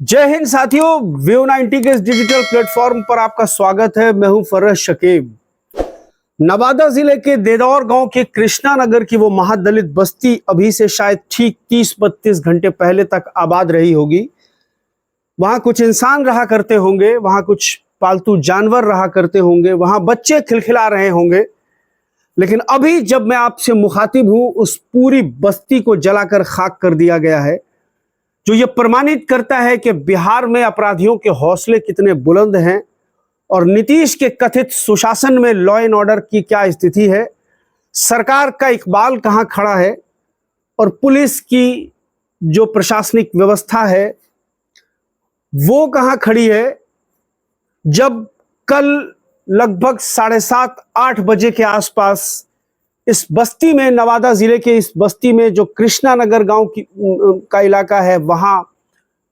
जय हिंद साथियों, व्यू 90 के इस डिजिटल प्लेटफॉर्म पर आपका स्वागत है। मैं हूं फरज शकीब। नवादा जिले के देदौर गांव के कृष्णा नगर की वो महादलित बस्ती अभी से शायद ठीक 30-32 घंटे पहले तक आबाद रही होगी। वहां कुछ इंसान रहा करते होंगे, वहां कुछ पालतू जानवर रहा करते होंगे, वहां बच्चे खिलखिला रहे होंगे। लेकिन अभी जब मैं आपसे मुखातिब हूं, उस पूरी बस्ती को जलाकर खाक कर दिया गया है, जो ये प्रमाणित करता है कि बिहार में अपराधियों के हौसले कितने बुलंद हैं और नीतीश के कथित सुशासन में लॉ एंड ऑर्डर की क्या स्थिति है, सरकार का इकबाल कहां खड़ा है और पुलिस की जो प्रशासनिक व्यवस्था है वो कहां खड़ी है। जब कल लगभग 7:30-8 बजे के आसपास इस बस्ती में, नवादा जिले के इस बस्ती में जो कृष्णा नगर गांव का इलाका है, वहां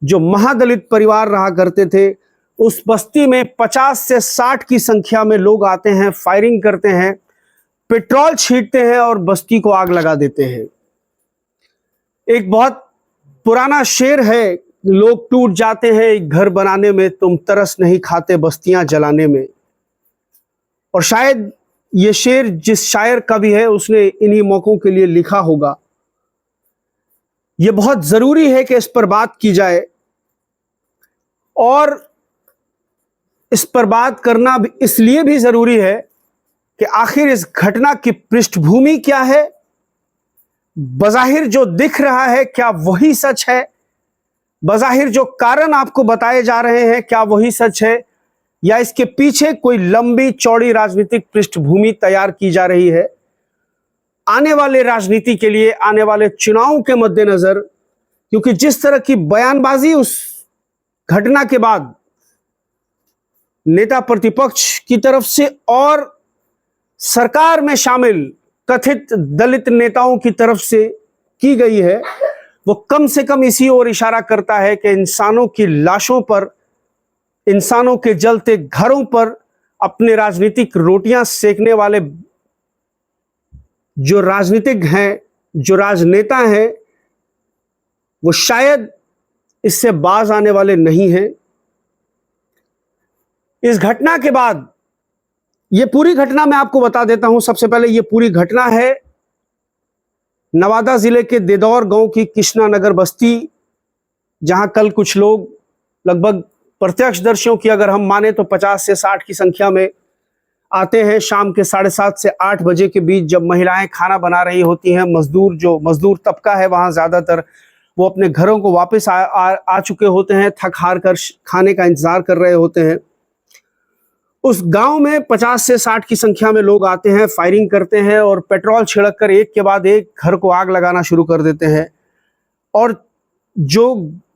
जो महादलित परिवार रहा करते थे, उस बस्ती में 50 से 60 की संख्या में लोग आते हैं, फायरिंग करते हैं, पेट्रोल छींटते हैं और बस्ती को आग लगा देते हैं। एक बहुत पुराना शेर है, लोग टूट जाते हैं एक घर बनाने में, तुम तरस नहीं खाते बस्तियां जलाने में। और शायद ये शेर जिस शायर का भी है, उसने इन्हीं मौकों के लिए लिखा होगा। यह बहुत जरूरी है कि इस पर बात की जाए और इस पर बात करना इसलिए भी जरूरी है कि आखिर इस घटना की पृष्ठभूमि क्या है, बज़ाहिर जो दिख रहा है क्या वही सच है, बज़ाहिर जो कारण आपको बताए जा रहे हैं क्या वही सच है, या इसके पीछे कोई लंबी चौड़ी राजनीतिक पृष्ठभूमि तैयार की जा रही है। आने वाले राजनीति के लिए, आने वाले चुनाव के मद्देनजर, क्योंकि जिस तरह की बयानबाजी उस घटना के बाद नेता प्रतिपक्ष की तरफ से और सरकार में शामिल कथित दलित नेताओं की तरफ से की गई है, वो कम से कम इसी ओर इशारा करता है कि इंसानों की लाशों पर, इंसानों के जलते घरों पर अपने राजनीतिक रोटियां सेकने वाले जो राजनीतिक हैं, जो राजनेता हैं, वो शायद इससे बाज आने वाले नहीं हैं। इस घटना के बाद, ये पूरी घटना मैं आपको बता देता हूं। सबसे पहले ये पूरी घटना है नवादा जिले के देदौर गांव की कृष्णा नगर बस्ती, जहां कल कुछ लोग, लगभग प्रत्यक्षदर्शियों की अगर हम माने तो 50 से 60 की संख्या में आते हैं। शाम के 7:30 से 8 बजे के बीच जब महिलाएं खाना बना रही होती हैं, मजदूर तबका है वहां ज्यादातर, वो अपने घरों को वापस आ चुके होते हैं, थक हार कर खाने का इंतजार कर रहे होते हैं। उस गांव में 50 से 60 की संख्या में लोग आते हैं, फायरिंग करते हैं और पेट्रोल छिड़क कर एक के बाद एक घर को आग लगाना शुरू कर देते हैं। और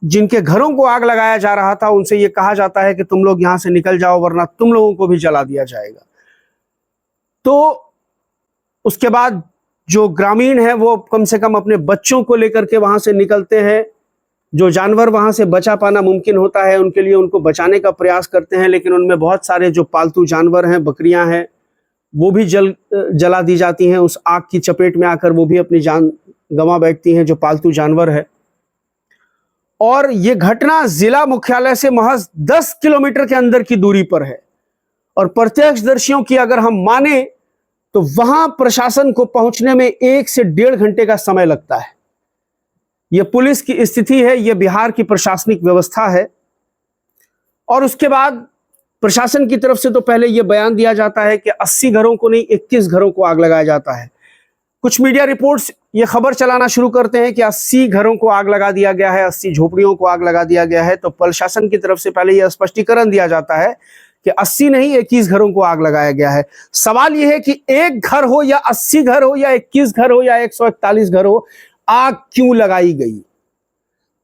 जिनके घरों को आग लगाया जा रहा था, उनसे यह कहा जाता है कि तुम लोग यहां से निकल जाओ वरना तुम लोगों को भी जला दिया जाएगा। तो उसके बाद जो ग्रामीण है वो कम से कम अपने बच्चों को लेकर के वहां से निकलते हैं। जो जानवर वहां से बचा पाना मुमकिन होता है उनके लिए उनको बचाने का प्रयास करते हैं, लेकिन उनमें बहुत सारे जो पालतू जानवर हैं, बकरियां हैं, वो भी जला दी जाती हैं। उस आग की चपेट में आकर वो भी अपनी जान गंवा बैठती हैं, जो पालतू जानवर है। और ये घटना जिला मुख्यालय से महज 10 किलोमीटर के अंदर की दूरी पर है और प्रत्यक्षदर्शियों की अगर हम माने तो वहां प्रशासन को पहुंचने में 1 से 1.5 घंटे का समय लगता है। यह पुलिस की स्थिति है, यह बिहार की प्रशासनिक व्यवस्था है। और उसके बाद प्रशासन की तरफ से तो पहले यह बयान दिया जाता है कि 80 घरों को नहीं, 21 घरों को आग लगाया जाता है। कुछ मीडिया रिपोर्ट्स ये खबर चलाना शुरू करते हैं कि 80 घरों को आग लगा दिया गया है, 80 झोपड़ियों को आग लगा दिया गया है। तो प्रशासन की तरफ से पहले यह स्पष्टीकरण दिया जाता है कि 80 नहीं, 21 घरों को आग लगाया गया है। सवाल यह है कि एक घर हो या 80 घर हो या 21 घर हो या 141 घर हो, आग क्यों लगाई गई?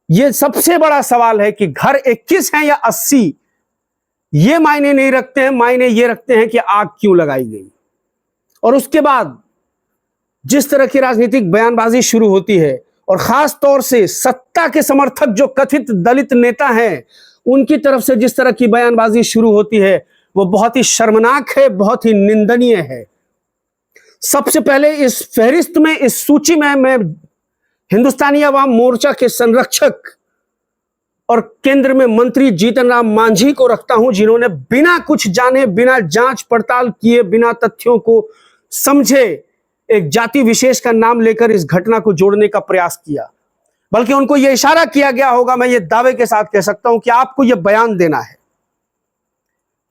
यह सबसे बड़ा सवाल है कि घर 21 हैं या 80, ये मायने नहीं रखते हैं। मायने ये रखते हैं कि आग क्यों लगाई गई। और उसके बाद जिस तरह की राजनीतिक बयानबाजी शुरू होती है और खास तौर से सत्ता के समर्थक जो कथित दलित नेता हैं, उनकी तरफ से जिस तरह की बयानबाजी शुरू होती है, वो बहुत ही शर्मनाक है, बहुत ही निंदनीय है। सबसे पहले इस फहरिस्त में, इस सूची में मैं हिंदुस्तानी अवाम मोर्चा के संरक्षक और केंद्र में मंत्री जीतन राम मांझी को रखता हूं, जिन्होंने बिना कुछ जाने, बिना जांच पड़ताल किए, बिना तथ्यों को समझे एक जाति विशेष का नाम लेकर इस घटना को जोड़ने का प्रयास किया। बल्कि उनको यह इशारा किया गया होगा, मैं ये दावे के साथ कह सकता हूं कि आपको यह बयान देना है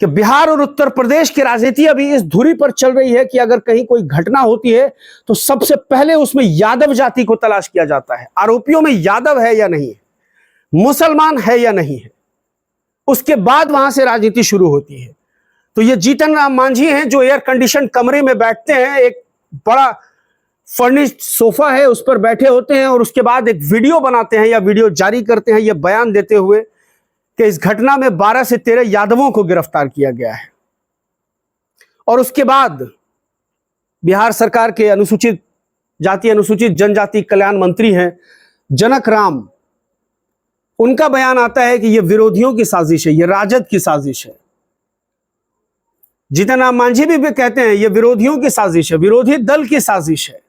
कि बिहार और उत्तर प्रदेश की राजनीति अभी इस धुरी पर चल रही है कि अगर कहीं कोई घटना होती है तो सबसे पहले उसमें यादव जाति को तलाश किया जाता है। आरोपियों में यादव है या नहीं है, मुसलमान है या नहीं है, उसके बाद वहां से राजनीति शुरू होती है। तो ये जीतन राम मांझी हैं जो एयर कंडीशन कमरे में बैठते हैं, एक बड़ा फर्निश्ड सोफा है उस पर बैठे होते हैं और उसके बाद एक वीडियो बनाते हैं या वीडियो जारी करते हैं, यह बयान देते हुए कि इस घटना में 12 से 13 यादवों को गिरफ्तार किया गया है। और उसके बाद बिहार सरकार के अनुसूचित जाति अनुसूचित जनजाति कल्याण मंत्री हैं जनक राम, उनका बयान आता है कि यह विरोधियों की साजिश है, यह राजद की साजिश है। जीतन राम मांझी भी कहते हैं यह विरोधियों की साजिश है, विरोधी दल की साजिश है।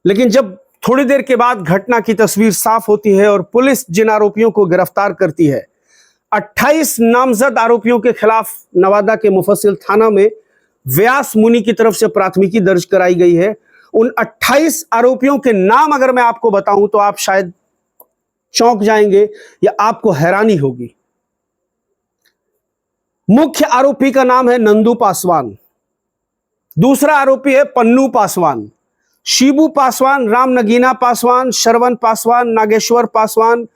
लेकिन जब थोड़ी देर के बाद घटना की तस्वीर साफ होती है और पुलिस जिन आरोपियों को गिरफ्तार करती है, 28 नामजद आरोपियों के खिलाफ नवादा के मुफस्सिल थाना में व्यास मुनि की तरफ से प्राथमिकी दर्ज कराई गई है। उन 28 आरोपियों के नाम अगर मैं आपको बताऊं तो आप शायद चौंक जाएंगे या आपको हैरानी होगी। मुख्य आरोपी का नाम है नंदू पासवान, दूसरा आरोपी है पन्नू पासवान, शिबू पासवान, राम नगीना पासवान, श्रवण पासवान, नागेश्वर पासवान,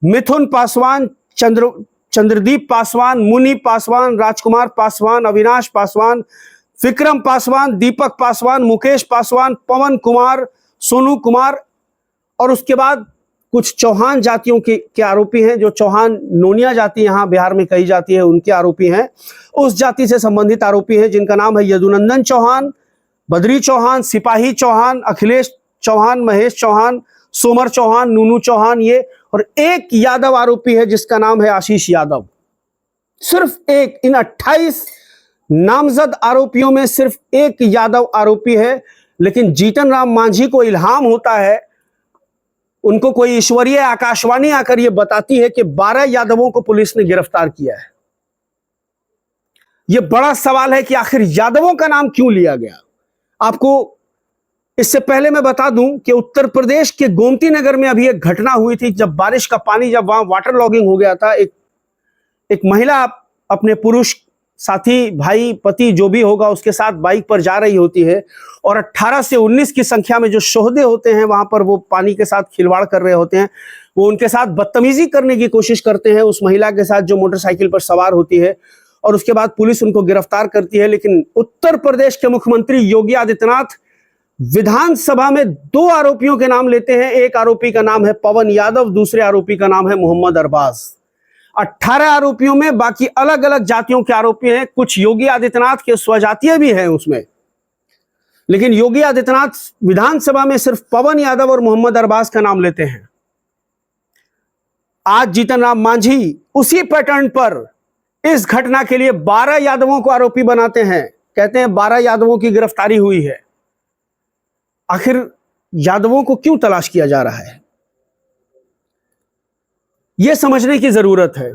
मिथुन पासवान, चंद्रदीप पासवान, मुनि पासवान, राजकुमार पासवान, अविनाश पासवान, विक्रम पासवान, दीपक पासवान, मुकेश पासवान, पवन कुमार, सोनू कुमार और उसके बाद कुछ चौहान जातियों के आरोपी हैं, जो चौहान नोनिया जाति यहां बिहार में कही जाती है, उनके आरोपी हैं। उस जाति से संबंधित आरोपी हैं जिनका नाम है यदुनंदन चौहान, बद्री चौहान, सिपाही चौहान, अखिलेश चौहान, महेश चौहान, सोमर चौहान, नूनू चौहान, ये और एक यादव आरोपी है जिसका नाम है आशीष यादव। सिर्फ एक, इन 28 नामजद आरोपियों में सिर्फ एक यादव आरोपी है। लेकिन जीतन राम मांझी को इल्हाम होता है, उनको कोई ईश्वरीय आकाशवाणी आकर यह बताती है कि 12 यादवों को पुलिस ने गिरफ्तार किया है। यह बड़ा सवाल है कि आखिर यादवों का नाम क्यों लिया गया। आपको इससे पहले मैं बता दूं कि उत्तर प्रदेश के गोमती नगर में अभी एक घटना हुई थी, जब बारिश का पानी, जब वहां वाटर लॉगिंग हो गया था। एक महिला अपने पुरुष साथी, भाई, पति जो भी होगा उसके साथ बाइक पर जा रही होती है और 18 से 19 की संख्या में जो शोहदे होते हैं वहां पर वो पानी के साथ खिलवाड़ कर रहे होते हैं। वो उनके साथ बदतमीजी करने की कोशिश करते हैं उस महिला के साथ जो मोटरसाइकिल पर सवार होती है और उसके बाद पुलिस उनको गिरफ्तार करती है। लेकिन उत्तर प्रदेश के मुख्यमंत्री योगी आदित्यनाथ विधानसभा में 2 आरोपियों के नाम लेते हैं। एक आरोपी का नाम है पवन यादव, दूसरे आरोपी का नाम है मोहम्मद अरबाज। 18 आरोपियों में बाकी अलग अलग जातियों के आरोपी हैं, कुछ योगी आदित्यनाथ के स्वजातीय भी हैं उसमें। लेकिन योगी आदित्यनाथ विधानसभा में सिर्फ पवन यादव और मोहम्मद अरबाज का नाम लेते हैं। आज जीतन राम मांझी उसी पैटर्न पर इस घटना के लिए 12 यादवों को आरोपी बनाते हैं, कहते हैं 12 यादवों की गिरफ्तारी हुई है। आखिर यादवों को क्यों तलाश किया जा रहा है, यह समझने की जरूरत है।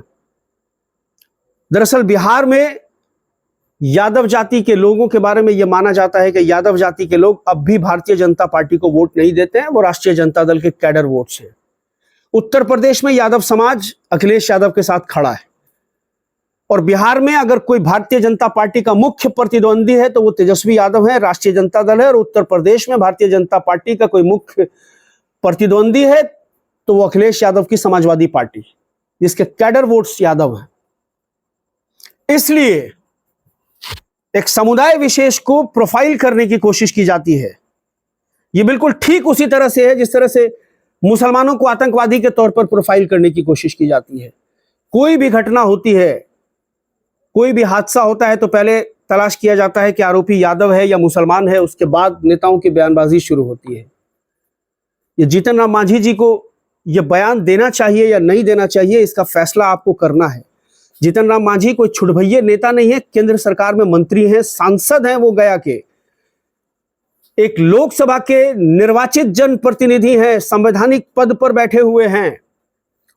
दरअसल बिहार में यादव जाति के लोगों के बारे में यह माना जाता है कि यादव जाति के लोग अब भी भारतीय जनता पार्टी को वोट नहीं देते हैं, वो राष्ट्रीय जनता दल के कैडर वोट्स हैं। उत्तर प्रदेश में यादव समाज अखिलेश यादव के साथ खड़ा है और बिहार में अगर कोई भारतीय जनता पार्टी का मुख्य प्रतिद्वंदी है तो वो तेजस्वी यादव है, राष्ट्रीय जनता दल है। और उत्तर प्रदेश में भारतीय जनता पार्टी का कोई मुख्य प्रतिद्वंदी है तो वो अखिलेश यादव की समाजवादी पार्टी, जिसके कैडर वोट्स यादव हैं। इसलिए एक समुदाय विशेष को प्रोफाइल करने की कोशिश की जाती है। यह बिल्कुल ठीक उसी तरह से है जिस तरह से मुसलमानों को आतंकवादी के तौर पर प्रोफाइल करने की कोशिश की जाती है। कोई भी घटना होती है, कोई भी हादसा होता है तो पहले तलाश किया जाता है कि आरोपी यादव है या मुसलमान है, उसके बाद नेताओं की बयानबाजी शुरू होती है। ये जीतन राम मांझी जी को यह बयान देना चाहिए या नहीं देना चाहिए, इसका फैसला आपको करना है। जीतन राम मांझी कोई छुटभैये नेता नहीं है, केंद्र सरकार में मंत्री हैं, सांसद हैं, वो गया के एक लोकसभा के निर्वाचित जनप्रतिनिधि हैं, संवैधानिक पद पर बैठे हुए हैं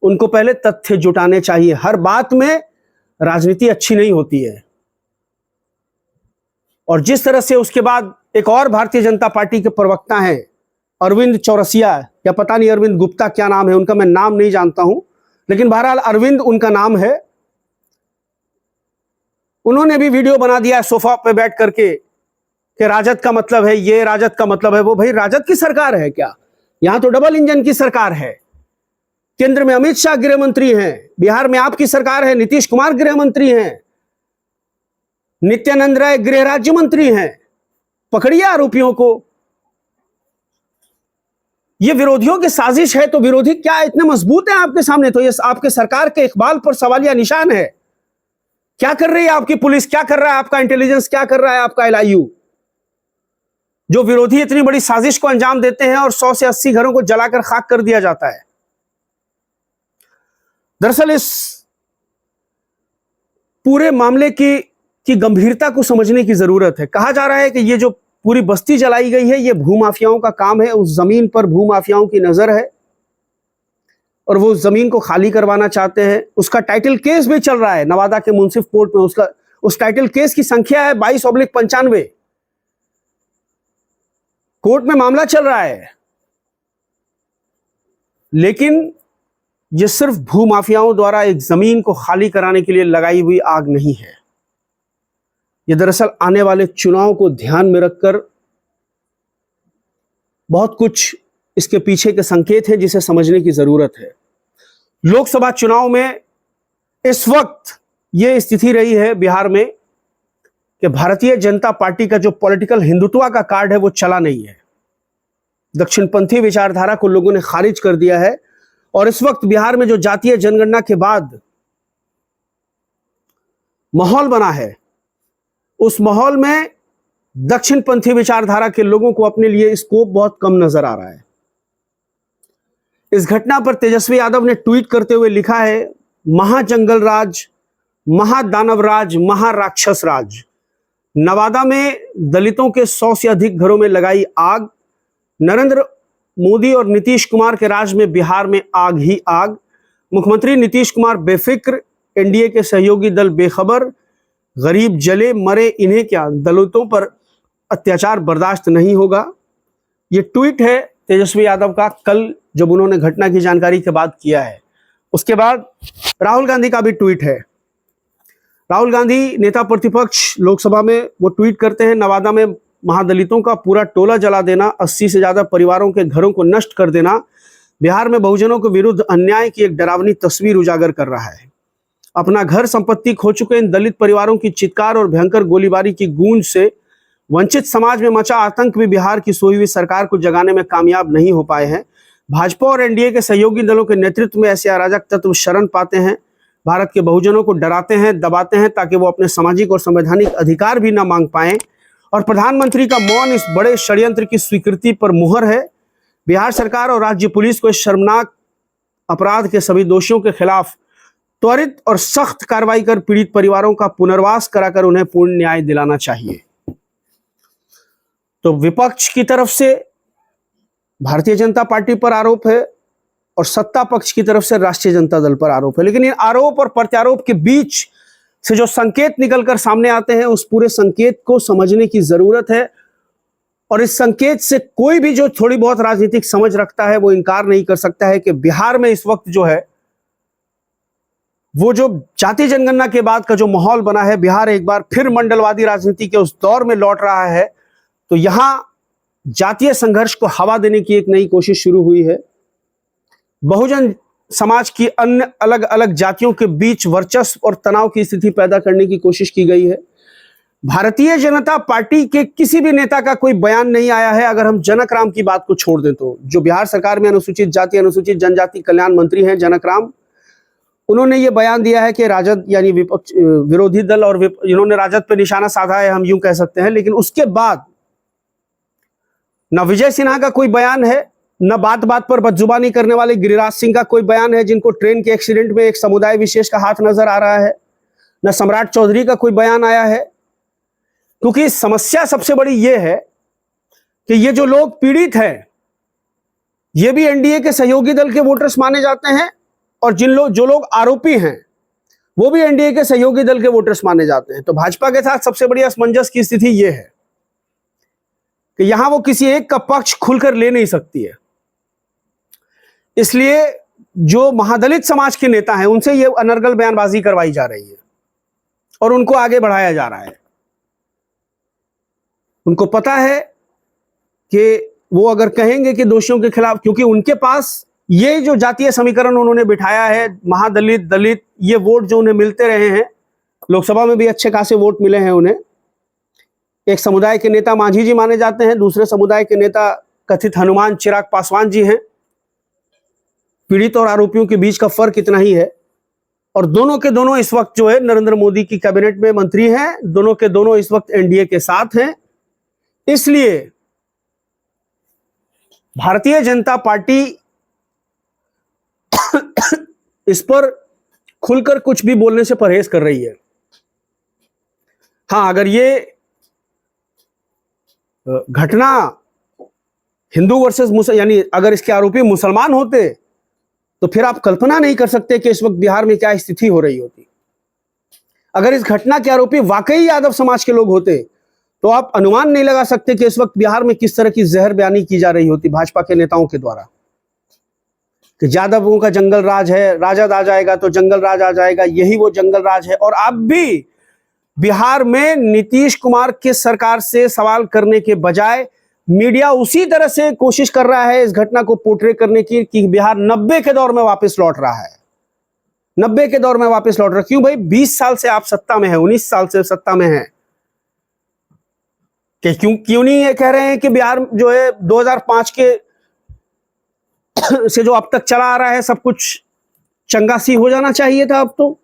उनको पहले तथ्य जुटाने चाहिए। हर बात में राजनीति अच्छी नहीं होती है। और जिस तरह से उसके बाद एक और भारतीय जनता पार्टी के प्रवक्ता हैं अरविंद चौरसिया, या पता नहीं अरविंद गुप्ता क्या नाम है उनका, मैं नाम नहीं जानता हूं, लेकिन बहरहाल अरविंद उनका नाम है। उन्होंने भी वीडियो बना दिया है सोफा पे बैठ करके कि राजद का मतलब है ये, राजद का मतलब है वो। भाई राजद की सरकार है क्या? यहां तो डबल इंजन की सरकार है। केंद्र में अमित शाह गृह मंत्री हैं, बिहार में आपकी सरकार है, नीतीश कुमार गृह मंत्री हैं, नित्यानंद राय गृह राज्य मंत्री हैं। पकड़िए आरोपियों को। ये विरोधियों की साजिश है, तो विरोधी क्या इतने मजबूत हैं आपके सामने? तो ये आपके सरकार के इकबाल पर सवालिया निशान है। क्या कर रही है आपकी पुलिस, क्या कर रहा है आपका इंटेलिजेंस, क्या कर रहा है आपका एलआईयू, जो विरोधी इतनी बड़ी साजिश को अंजाम देते हैं और 100 से 80 घरों को जलाकर खाक कर दिया जाता है। दरअसल इस पूरे मामले की गंभीरता को समझने की जरूरत है। कहा जा रहा है कि ये जो पूरी बस्ती जलाई गई है, ये भूमाफियाओं का काम है। उस जमीन पर भूमाफियाओं की नजर है और वो उस जमीन को खाली करवाना चाहते हैं। उसका टाइटल केस भी चल रहा है नवादा के मुंसिफ कोर्ट में। उस टाइटल केस की संख्या है 22/95। कोर्ट में मामला चल रहा है, लेकिन यह सिर्फ भूमाफियाओं द्वारा एक जमीन को खाली कराने के लिए लगाई हुई आग नहीं है। यह दरअसल आने वाले चुनाव को ध्यान में रखकर बहुत कुछ इसके पीछे के संकेत है, जिसे समझने की जरूरत है। लोकसभा चुनाव में इस वक्त यह स्थिति रही है बिहार में कि भारतीय जनता पार्टी का जो पॉलिटिकल हिंदुत्व का कार्ड है वो चला नहीं है। दक्षिणपंथी विचारधारा को लोगों ने खारिज कर दिया है। और इस वक्त बिहार में जो जातीय जनगणना के बाद माहौल बना है, उस माहौल में दक्षिणपंथी विचारधारा के लोगों को अपने लिए स्कोप बहुत कम नजर आ रहा है। इस घटना पर तेजस्वी यादव ने ट्वीट करते हुए लिखा है, महाजंगल राज, महादानव राज, महाराक्षस राज। नवादा में दलितों के 100 से अधिक घरों में लगाई आग। नरेंद्र मोदी और नीतीश कुमार के राज में बिहार में आग ही आग। मुख्यमंत्री नीतीश कुमार बेफिक्र, एनडीए के सहयोगी दल बेखबर। गरीब जले मरे, इन्हें क्या, दलितों पर अत्याचार बर्दाश्त नहीं होगा। ये ट्वीट है तेजस्वी यादव का, कल जब उन्होंने घटना की जानकारी के बाद किया है। उसके बाद राहुल गांधी का भी ट्वीट है। राहुल गांधी नेता प्रतिपक्ष लोकसभा में वो ट्वीट करते हैं, नवादा में महादलितों का पूरा टोला जला देना, 80 से ज्यादा परिवारों के घरों को नष्ट कर देना, बिहार में बहुजनों के विरुद्ध अन्याय की एक डरावनी तस्वीर उजागर कर रहा है। अपना घर संपत्ति खो चुके इन दलित परिवारों की चित्कार और भयंकर गोलीबारी की गूंज से वंचित समाज में मचा आतंक भी बिहार की सोई हुई सरकार को जगाने में कामयाब नहीं हो पाए हैं। भाजपा और एनडीए के सहयोगी दलों के नेतृत्व में ऐसे अराजक तत्व शरण पाते हैं, भारत के बहुजनों को डराते हैं, दबाते हैं, ताकि वो अपने सामाजिक और संवैधानिक अधिकार भी ना मांग पाएं। और प्रधानमंत्री का मौन इस बड़े षड्यंत्र की स्वीकृति पर मुहर है। बिहार सरकार और राज्य पुलिस को इस शर्मनाक अपराध के सभी दोषियों के खिलाफ त्वरित और सख्त कार्रवाई कर पीड़ित परिवारों का पुनर्वास कराकर उन्हें पूर्ण न्याय दिलाना चाहिए। तो विपक्ष की तरफ से भारतीय जनता पार्टी पर आरोप है और सत्ता पक्ष की तरफ से राष्ट्रीय जनता दल पर आरोप है। लेकिन इन आरोप और प्रत्यारोप के बीच से जो संकेत निकलकर सामने आते हैं, उस पूरे संकेत को समझने की जरूरत है। और इस संकेत से कोई भी जो थोड़ी बहुत राजनीतिक समझ रखता है वो इनकार नहीं कर सकता है कि बिहार में इस वक्त जो है, वो जो जाति जनगणना के बाद का जो माहौल बना है, बिहार एक बार फिर मंडलवादी राजनीति के उस दौर में लौट रहा है। तो यहां जातीय संघर्ष को हवा देने की एक नई कोशिश शुरू हुई है। बहुजन समाज की अन्य अलग अलग जातियों के बीच वर्चस्व और तनाव की स्थिति पैदा करने की कोशिश की गई है। भारतीय जनता पार्टी के किसी भी नेता का कोई बयान नहीं आया है। अगर हम जनक राम की बात को छोड़ दें तो जो बिहार सरकार में अनुसूचित जाति अनुसूचित जनजाति कल्याण मंत्री हैं जनक राम, उन्होंने ये बयान दिया है कि राजद यानी विपक्ष विरोधी दल और इन्होंने राजद पर निशाना साधा है, हम यूं कह सकते हैं। लेकिन उसके बाद न विजय सिन्हा का कोई बयान है, न बात बात पर बदजुबानी करने वाले गिरिराज सिंह का कोई बयान है, जिनको ट्रेन के एक्सीडेंट में एक समुदाय विशेष का हाथ नजर आ रहा है, न सम्राट चौधरी का कोई बयान आया है। क्योंकि समस्या सबसे बड़ी यह है कि ये जो लोग पीड़ित हैं, ये भी एनडीए के सहयोगी दल के वोटर्स माने जाते हैं और जो लोग आरोपी हैं वो भी एनडीए के सहयोगी दल के वोटर्स माने जाते हैं। तो भाजपा के साथ सबसे बड़ी असमंजस की स्थिति यह है कि यहां वो किसी एक का पक्ष खुलकर ले नहीं सकती है। इसलिए जो महादलित समाज के नेता हैं उनसे ये अनर्गल बयानबाजी करवाई जा रही है और उनको आगे बढ़ाया जा रहा है। उनको पता है कि वो अगर कहेंगे कि दोषियों के खिलाफ, क्योंकि उनके पास ये जो जातीय समीकरण उन्होंने बिठाया है, महादलित दलित, ये वोट जो उन्हें मिलते रहे हैं, लोकसभा में भी अच्छे खासे वोट मिले हैं उन्हें। एक समुदाय के नेता मांझी जी माने जाते हैं, दूसरे समुदाय के नेता कथित हनुमान चिराग पासवान जी हैं। पीड़ित और आरोपियों के बीच का फर्क इतना ही है और दोनों के दोनों इस वक्त जो है नरेंद्र मोदी की कैबिनेट में मंत्री हैं, दोनों के दोनों इस वक्त एनडीए के साथ हैं। इसलिए भारतीय जनता पार्टी इस पर खुलकर कुछ भी बोलने से परहेज कर रही है। हां, अगर ये घटना हिंदू वर्सेस यानी अगर इसके आरोपी मुसलमान होते तो फिर आप कल्पना नहीं कर सकते कि इस वक्त बिहार में क्या स्थिति हो रही होती। अगर इस घटना के आरोपी वाकई यादव समाज के लोग होते तो आप अनुमान नहीं लगा सकते कि इस वक्त बिहार में किस तरह की जहर बयानी की जा रही होती भाजपा के नेताओं के द्वारा कि यादवों का जंगल राज है, राजद आ जाएगा तो जंगल राज आ जाएगा, यही वो जंगल राज है। और अब भी बिहार में नीतीश कुमार की सरकार से सवाल करने के बजाय मीडिया उसी तरह से कोशिश कर रहा है इस घटना को पोर्ट्रे करने की कि बिहार 90 के दौर में वापस लौट रहा है। 90 के दौर में वापस लौट रहा है। क्यों भाई? 20 साल से आप सत्ता में हैं, 19 साल से सत्ता में हैं। कि क्यों नहीं ये कह रहे हैं कि बिहार जो है 2005 के से जो अब तक चला आ रहा है सब कुछ चंगासी हो जाना चाहिए था अब तो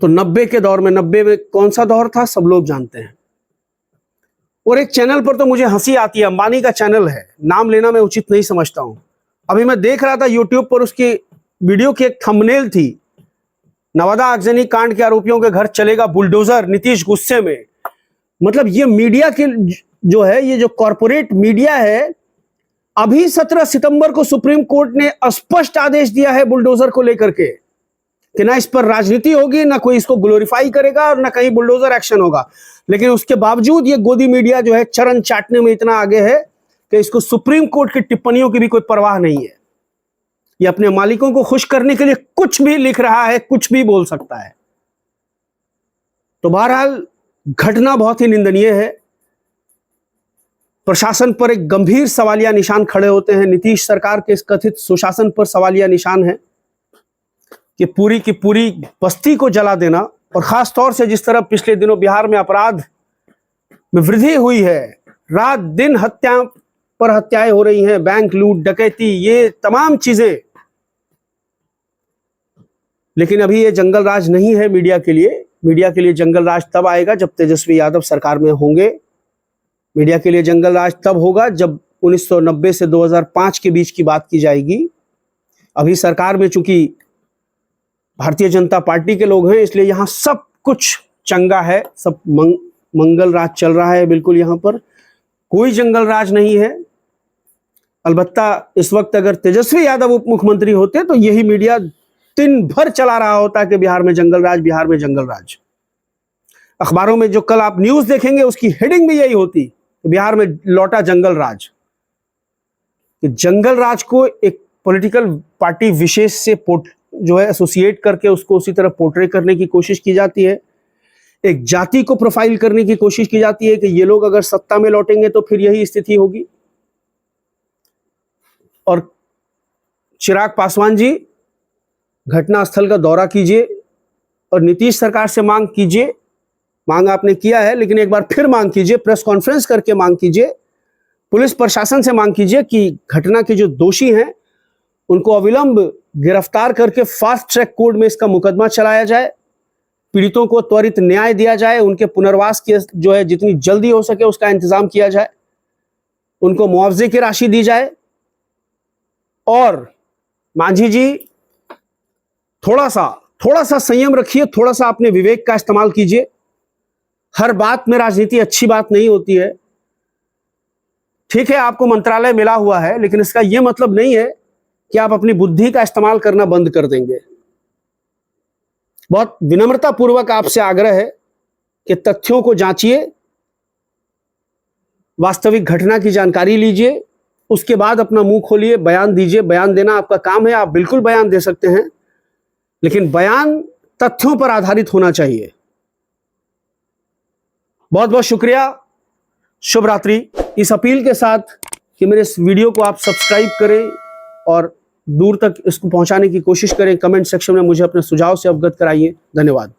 90 के दौर में, 90 में कौन सा दौर था सब लोग जानते हैं। और एक चैनल पर तो मुझे हंसी आती है, अंबानी का चैनल है, नाम लेना मैं उचित नहीं समझता हूं। अभी मैं देख रहा था यूट्यूब पर, उसकी वीडियो की एक थंबनेल थी, नवादा आगजनी कांड के आरोपियों के घर चलेगा बुलडोजर, नीतीश गुस्से में। मतलब ये मीडिया के जो है, ये जो कॉरपोरेट मीडिया है, अभी 17 सितंबर को सुप्रीम कोर्ट ने स्पष्ट आदेश दिया है बुलडोजर को लेकर के कि ना इस पर राजनीति होगी, ना कोई इसको ग्लोरीफाई करेगा और ना कहीं बुलडोजर एक्शन होगा। लेकिन उसके बावजूद ये गोदी मीडिया जो है चरण चाटने में इतना आगे है कि इसको सुप्रीम कोर्ट की टिप्पणियों की भी कोई परवाह नहीं है। ये अपने मालिकों को खुश करने के लिए कुछ भी लिख रहा है, कुछ भी बोल सकता है। तो बहरहाल घटना बहुत ही निंदनीय है। प्रशासन पर एक गंभीर सवालिया निशान खड़े होते हैं। नीतीश सरकार के इस कथित सुशासन पर सवालिया निशान है कि पूरी की पूरी बस्ती को जला देना, और खास तौर से जिस तरह पिछले दिनों बिहार में अपराध में वृद्धि हुई है, रात दिन हत्या पर हत्याएं हो रही हैं, बैंक लूट, डकैती, ये तमाम चीजें। लेकिन अभी ये जंगल राज नहीं है मीडिया के लिए। मीडिया के लिए जंगल राज तब आएगा जब तेजस्वी यादव सरकार में होंगे। मीडिया के लिए जंगल राज तब होगा जब 1990 से 2005 के बीच की बात की जाएगी। अभी सरकार में चूंकि भारतीय जनता पार्टी के लोग हैं, इसलिए यहां सब कुछ चंगा है, सब मंगल राज चल रहा है। बिल्कुल यहां पर कोई जंगल राज नहीं है। अलबत्ता इस वक्त अगर तेजस्वी यादव उप मुख्यमंत्री होते तो यही मीडिया दिन भर चला रहा होता कि बिहार में जंगल राज, बिहार में जंगल राज। अखबारों में जो कल आप न्यूज देखेंगे उसकी हेडिंग भी यही होती, बिहार में लौटा जंगल राज। जंगल राज को एक पॉलिटिकल पार्टी विशेष से जो है एसोसिएट करके उसको उसी तरह पोर्ट्रे करने की कोशिश की जाती है। एक जाति को प्रोफाइल करने की कोशिश की जाती है कि ये लोग अगर सत्ता में लौटेंगे तो फिर यही स्थिति होगी। और चिराग पासवान जी, घटनास्थल का दौरा कीजिए और नीतीश सरकार से मांग कीजिए, मांग आपने किया है लेकिन एक बार फिर मांग कीजिए, प्रेस कॉन्फ्रेंस करके मांग कीजिए, पुलिस प्रशासन से मांग कीजिए कि घटना के जो दोषी हैं उनको अविलंब गिरफ्तार करके फास्ट ट्रैक कोर्ट में इसका मुकदमा चलाया जाए, पीड़ितों को त्वरित न्याय दिया जाए, उनके पुनर्वास की जो है जितनी जल्दी हो सके उसका इंतजाम किया जाए, उनको मुआवजे की राशि दी जाए। और मांझी जी थोड़ा सा संयम रखिए, थोड़ा सा अपने विवेक का इस्तेमाल कीजिए। हर बात में राजनीति अच्छी बात नहीं होती है। ठीक है, आपको मंत्रालय मिला हुआ है, लेकिन इसका यह मतलब नहीं है कि आप अपनी बुद्धि का इस्तेमाल करना बंद कर देंगे। बहुत विनम्रता पूर्वक आपसे आग्रह है कि तथ्यों को जांचिए, वास्तविक घटना की जानकारी लीजिए, उसके बाद अपना मुंह खोलिए, बयान दीजिए। बयान देना आपका काम है, आप बिल्कुल बयान दे सकते हैं, लेकिन बयान तथ्यों पर आधारित होना चाहिए। बहुत बहुत शुक्रिया, शुभ रात्रि। इस अपील के साथ कि मेरे इस वीडियो को आप सब्सक्राइब करें और दूर तक इसको पहुंचाने की कोशिश करें। कमेंट सेक्शन में मुझे अपने सुझाव से अवगत कराइए। धन्यवाद।